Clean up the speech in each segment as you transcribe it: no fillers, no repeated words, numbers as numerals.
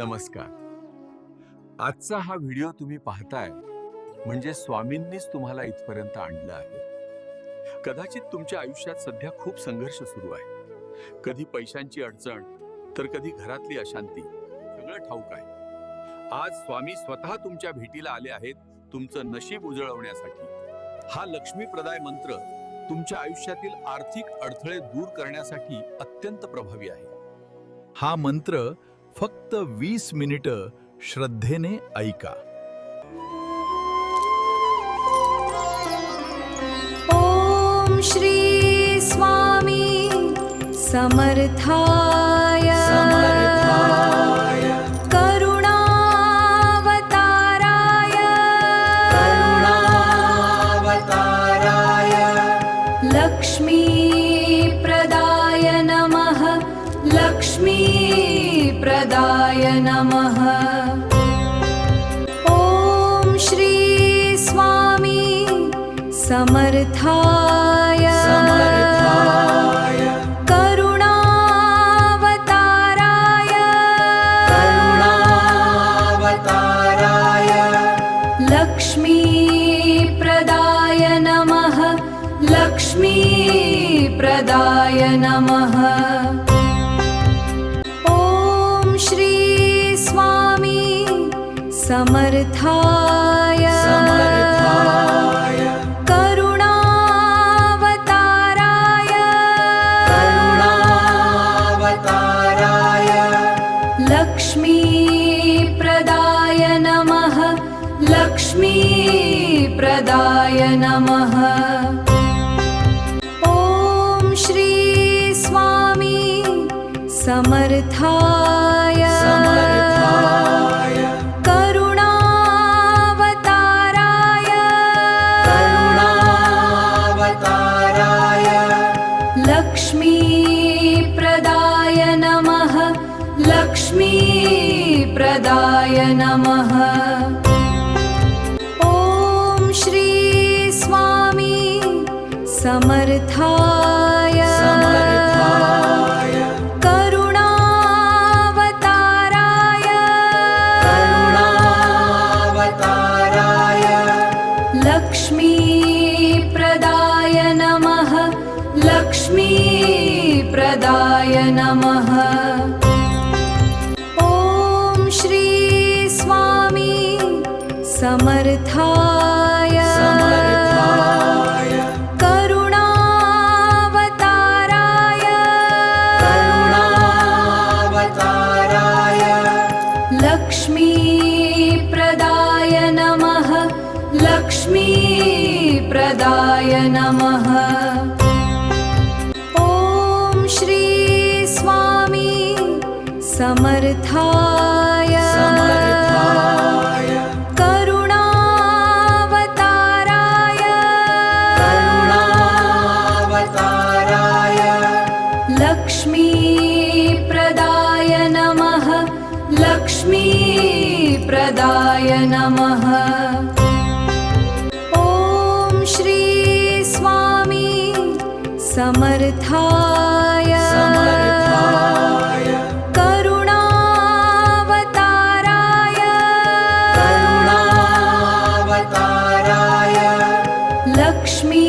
नमस्कार. आजचा हा व्हिडिओ तुम्ही पाहताय म्हणजे स्वामींनीच तुम्हाला इथपर्यंत आणलं आहे. कदाचित तुमच्या आयुष्यात सध्या खूप संघर्ष सुरू आहे. कधी पैशांची अडचण, तर कधी घरातली अशांती. सगळं ठाऊक आहे. आज स्वामी स्वतः तुमच्या भेटीला आले आहेत तुमचं नशीब उजळवण्यासाठी. हा लक्ष्मीप्रदाय मंत्र तुमच्या आयुष्यातील आर्थिक अडथळे दूर करण्यासाठी अत्यंत प्रभावी आहे. हा मंत्र फक्त 20 मिनिटं श्रद्धेने ऐका. ओम श्री स्वामी समर्थाय करुणावताराय लक्ष्मी प्रदाय नमः. लक्ष्मी प्रदाय नमः. ओम श्री स्वामी समर्थाय करुणावताराय लक्ष्मी प्रदाय नमः. लक्ष्मी प्रदाय नमः. समर्थाय करुणावताराय लक्ष्मी प्रदाय नमः. लक्ष्मी प्रदाय नमः. ओम श्री स्वामी समर्थाय लक्ष्मी प्रदाय नमः. लक्ष्मी प्रदाय नमः. ओम श्री स्वामी समर्थाय करुणावताराय लक्ष्मी प्रदाय नमः. लक्ष्मी प्रदाय नमः. ओम श्री स्वामी समर्थाय करुणावताराय लक्ष्मी प्रदाय नमः. लक्ष्मी प्रदाय नमः. समर्थाय करुणावताराय लक्ष्मी प्रदाय नमः. लक्ष्मी प्रदाय नमः. ओम श्री स्वामी समर्थाय लक्ष्मी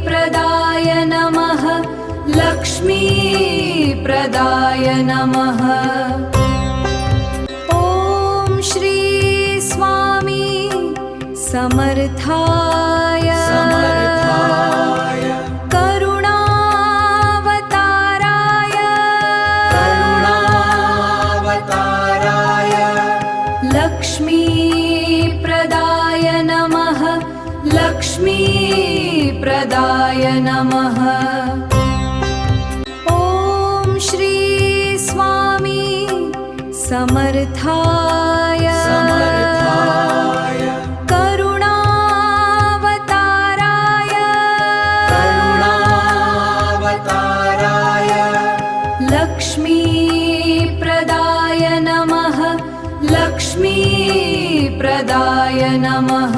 प्रदाय नमः. लक्ष्मी प्रदाय नमः. ओम श्री स्वामी समर्थाय करुणावताराय लक्ष्मी प्रदाय नमः. लक्ष्मी प्रदाय नमः. ओम श्री स्वामी समर्थाय करुणावताराय लक्ष्मी प्रदाय नमः. लक्ष्मी प्रदाय नमः.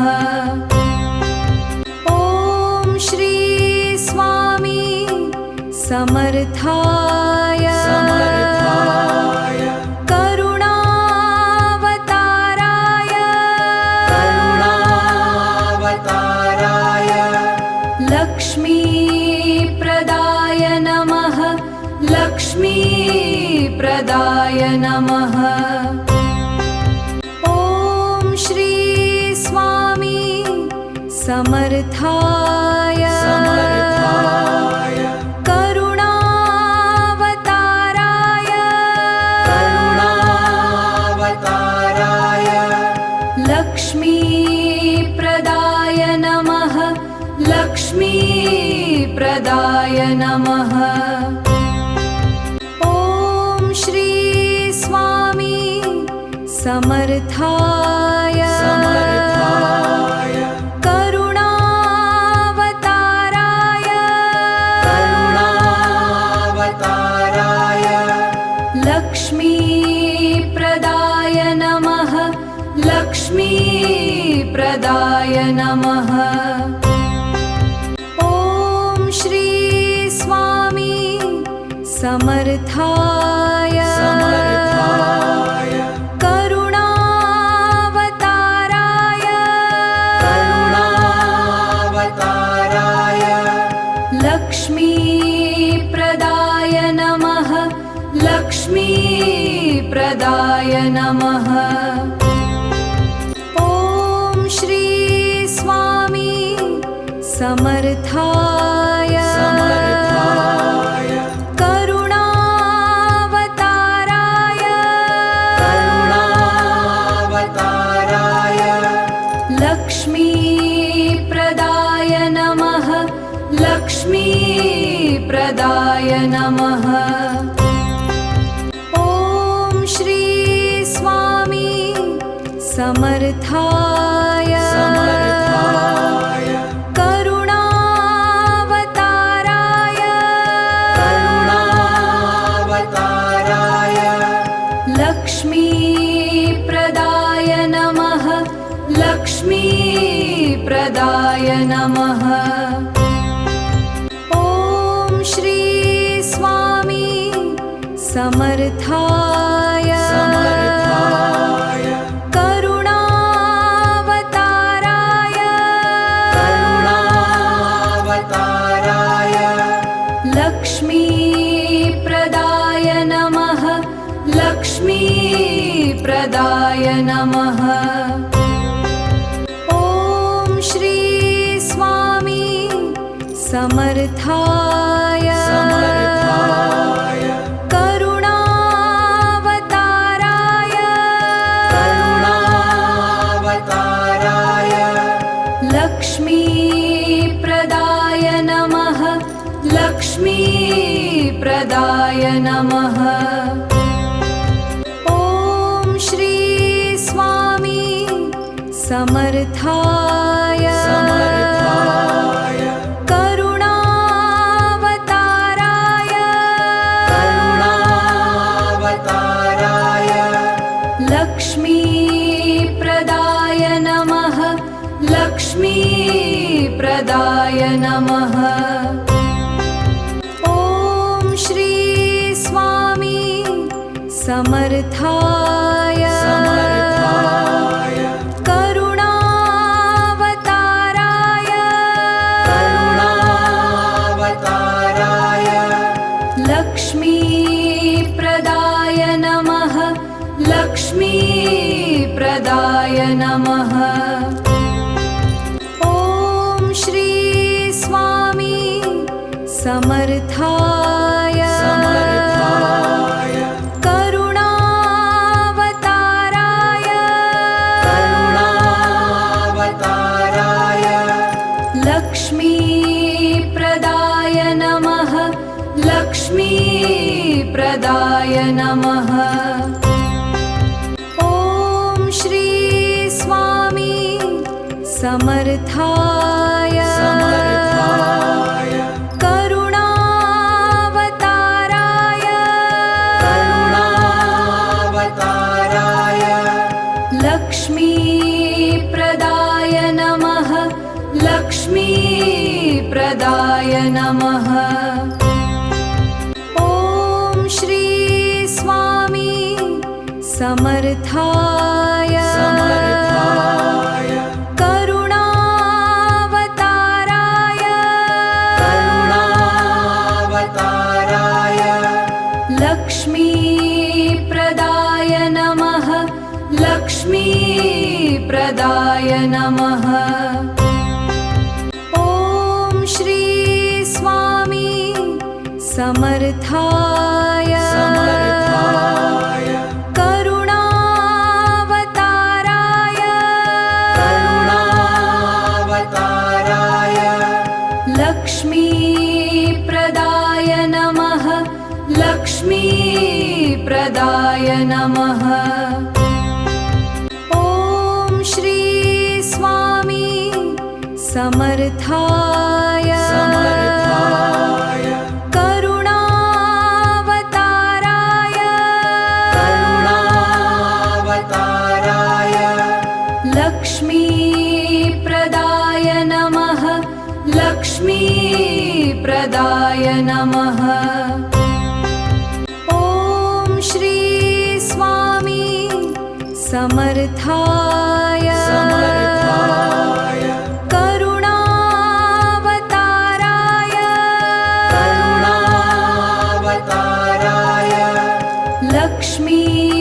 समर्थाय करुणावताराय नमः। ॐ श्री स्वामी समर्थाय करुणावताराय लक्ष्मीप्रदाय नमः। लक्ष्मीप्रदाय नमः। ॐ श्री स्वामी समर्थाय करुणावताराय लक्ष्मीप्रदाय नमः। लक्ष्मीप्रदाय नमः। ॐ श्री स्वामी समर्थाय करुणावताराय लक्ष्मीप्रदाय नमः। लक्ष्मीप्रदाय नमः। ॐ श्री स्वामी समर्थाय करुणावताराय लक्ष्मीप्रदाय नमः। लक्ष्मीप्रदाय नमः। ॐ श्री स्वामी समर्थाय करुणावताराय लक्ष्मीप्रदाय नमः। लक्ष्मीप्रदाय नमः। ॐ श्री स्वामी समर्थाय करुणावताराय लक्ष्मीप्रदाय नमः। लक्ष्मीप्रदाय नमः। ॐ श्री स्वामी समर्थाय करुणावताराय लक्ष्मीप्रदाय नमः। लक्ष्मीप्रदाय नमः। ॐ श्री स्वामी समर्थाय करुणावताराय लक्ष्मीप्रदाय नमः। लक्ष्मीप्रदाय नमः। ॐ श्री स्वामी समर्थाय करुणावताराय लक्ष्मीप्रदाय नमः। लक्ष्मीप्रदाय नमः। ॐ श्री स्वामी समर्थाय करुणावताराय लक्ष्मीप्रदाय नमः। लक्ष्मीप्रदाय नमः। ॐ श्री स्वामी समर्थाय करुणावताराय लक्ष्मीप्रदाय नमः। लक्ष्मीप्रदाय नमः। ॐ श्री स्वामी समर्थाय करुणावताराय लक्ष्मीप्रदाय लक्ष्मीप्रदाय नमः। ॐ श्री स्वामी समर्थाय करुणावताराय लक्ष्मीप्रदाय नमः। लक्ष्मीप्रदाय नमः। ॐ श्री स्वामी समर्थाय करुणावताराय लक्ष्मीप्रदाय नमः। लक्ष्मीप्रदाय नमः। ॐ श्री स्वामी समर्थाय करुणावताराय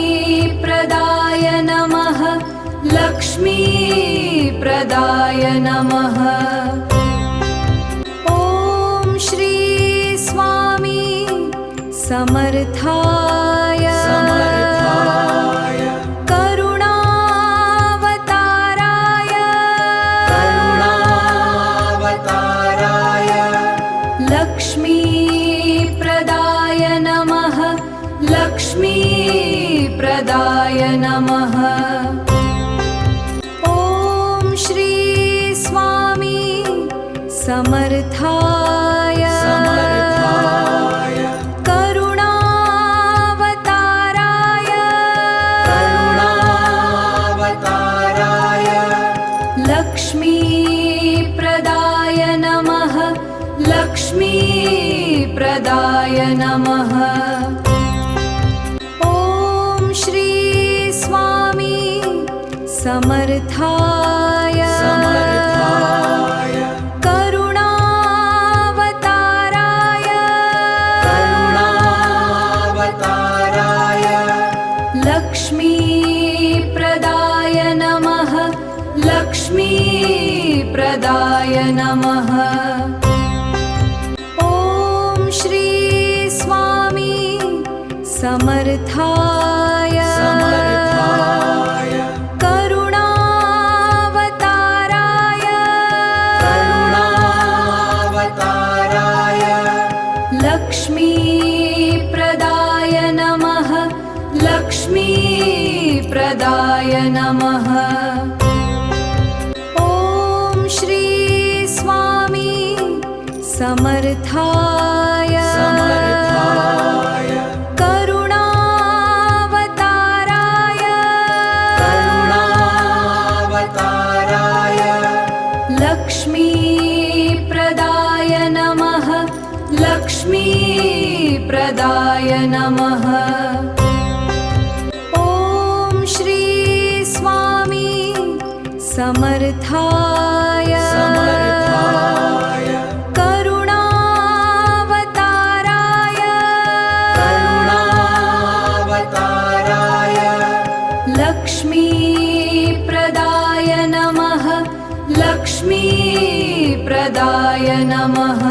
लक्ष्मीप्रदाय नमः। लक्ष्मीप्रदाय नमः। ॐ श्री स्वामी समर्थाय करुणावताराय लक्ष्मीप्रदाय नमः। लक्ष्मीप्रदाय नमः। ॐ श्री स्वामी समर्थाय करुणावताराय लक्ष्मीप्रदाय नमः। लक्ष्मीप्रदाय नमः। ॐ श्री स्वामी समर्थाय करुणावताराय लक्ष्मीप्रदाय नमः। लक्ष्मीप्रदाय नमः। ॐ श्री स्वामी समर्थाय करुणावताराय लक्ष्मीप्रदाय नमः। लक्ष्मीप्रदाय नमः। ॐ श्री स्वामी समर्थाय करुणावताराय लक्ष्मीप्रदाय नमः। लक्ष्मीप्रदाय नमः। ॐ श्री स्वामी समर्थाय करुणावताराय लक्ष्मीप्रदाय नमः। लक्ष्मीप्रदाय नमः।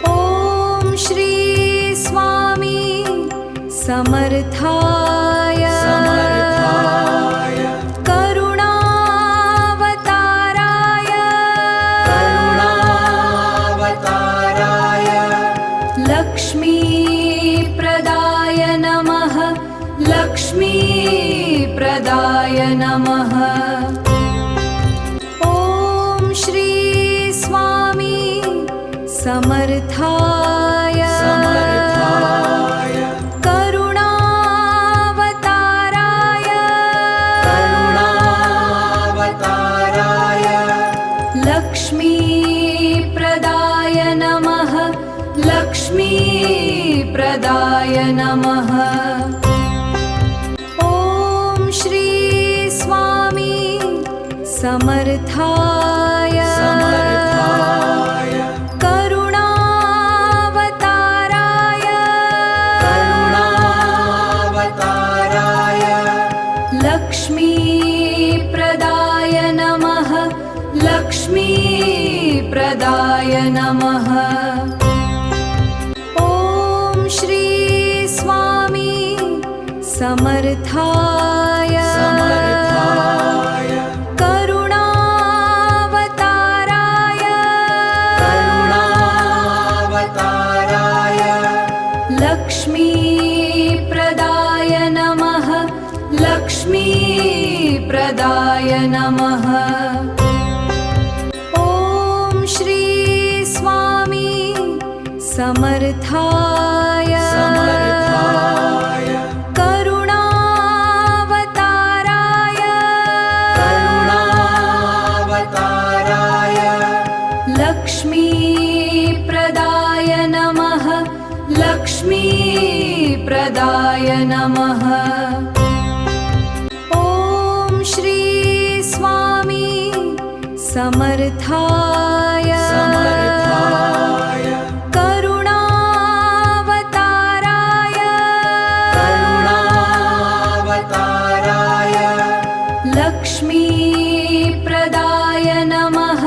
ॐ श्री स्वामी समर्थाय करुणावताराय लक्ष्मीप्रदाय नमः। लक्ष्मीप्रदाय नमः। ॐ श्री स्वामी समर्थाय करुणावताराय लक्ष्मीप्रदाय नमः। लक्ष्मीप्रदाय नमः। ॐ श्री स्वामी समर्थाय करुणावताराय लक्ष्मीप्रदाय नमः। ॐ श्री स्वामी समर्थाय करुणावताराय लक्ष्मीप्रदाय नमः। लक्ष्मीप्रदाय नमः। ॐ श्री स्वामी समर्थाय करुणावताराय लक्ष्मीप्रदाय नमः। लक्ष्मीप्रदाय नमः। ॐ श्री स्वामी समर्थाय करुणावताराय लक्ष्मीप्रदाय नमः।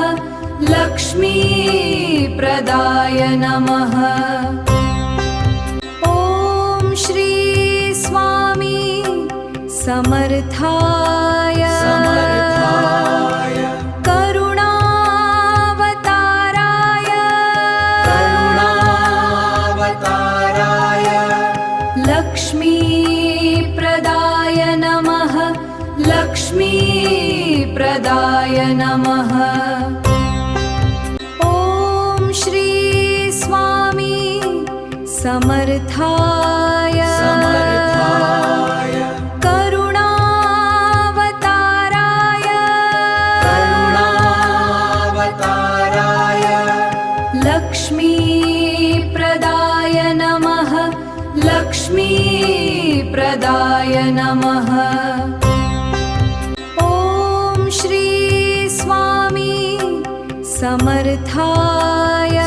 लक्ष्मीप्रदाय नमः। ॐ श्री स्वामी समर्थाय करुणावताराय लक्ष्मीप्रदाय नमः। लक्ष्मीप्रदाय नमः। ॐ श्री स्वामी समर्थाय करुणावताराय लक्ष्मीप्रदाय नमः। लक्ष्मीप्रदाय नमः। ॐ श्री स्वामी समर्थाय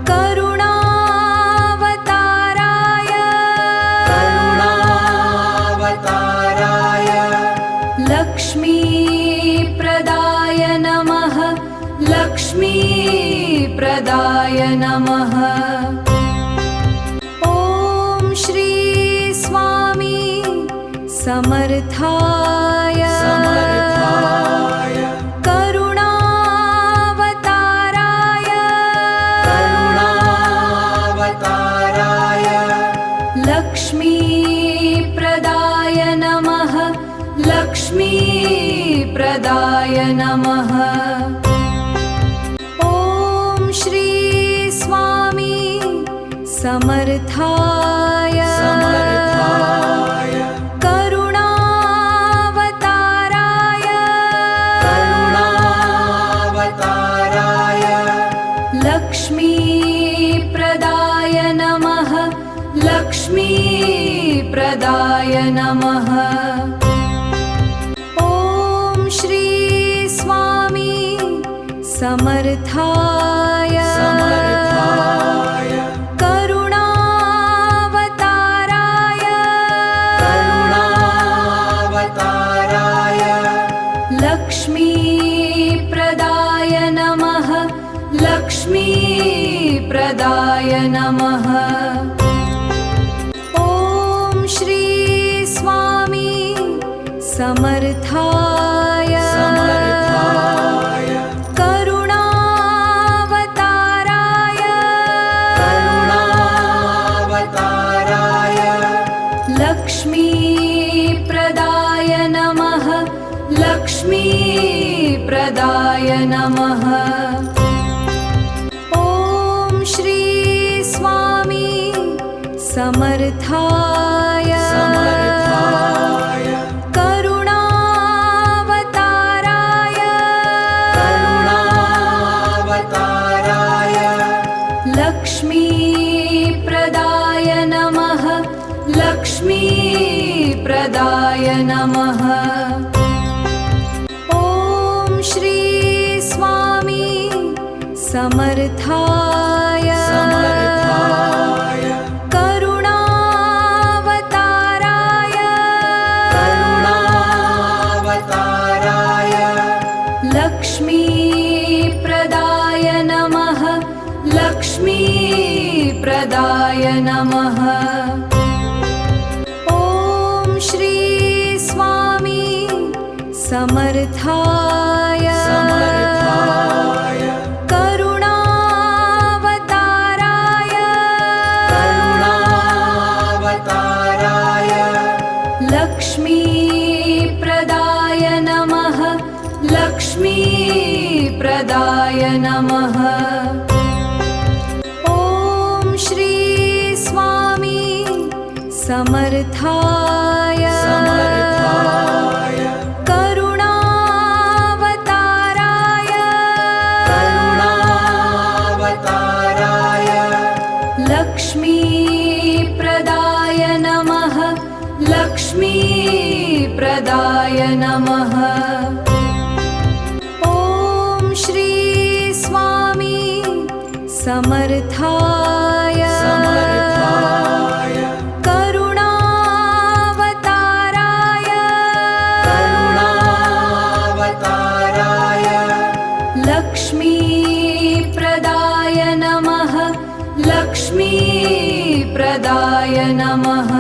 करुणावताराय लक्ष्मीप्रदाय नमः। लक्ष्मीप्रदाय नमः। ॐ श्री स्वामी समर्थाय करुणावताराय लक्ष्मीप्रदाय नमः। लक्ष्मीप्रदाय नमः। ॐ श्री स्वामी समर्थाय करुणावताराय लक्ष्मीप्रदाय नमः। लक्ष्मीप्रदाय नमः। ॐ श्री स्वामी समर्थाय करुणावताराय लक्ष्मीप्रदाय नमः। लक्ष्मीप्रदाय नमः। ॐ श्री स्वामी समर्थाय करुणावताराय लक्ष्मीप्रदाय नमः। लक्ष्मीप्रदाय नमः। ॐ श्री स्वामी समर्थाय करुणावताराय लक्ष्मीप्रदाय नमः। लक्ष्मीप्रदाय नमः। ॐ श्री स्वामी समर्थाय करुणावताराय समर्थाय करुणावताराय लक्ष्मीप्रदाय नमः लक्ष्मीप्रदाय नमः ॐ श्री स्वामी समर्थाय करुणावताराय लक्ष्मीप्रदाय नमः लक्ष्मीप्रदाय नमः ॐ श्री स्वामी समर्थाय करुणावताराय लक्ष्मीप्रदाय नमः लक्ष्मीप्रदाय नमः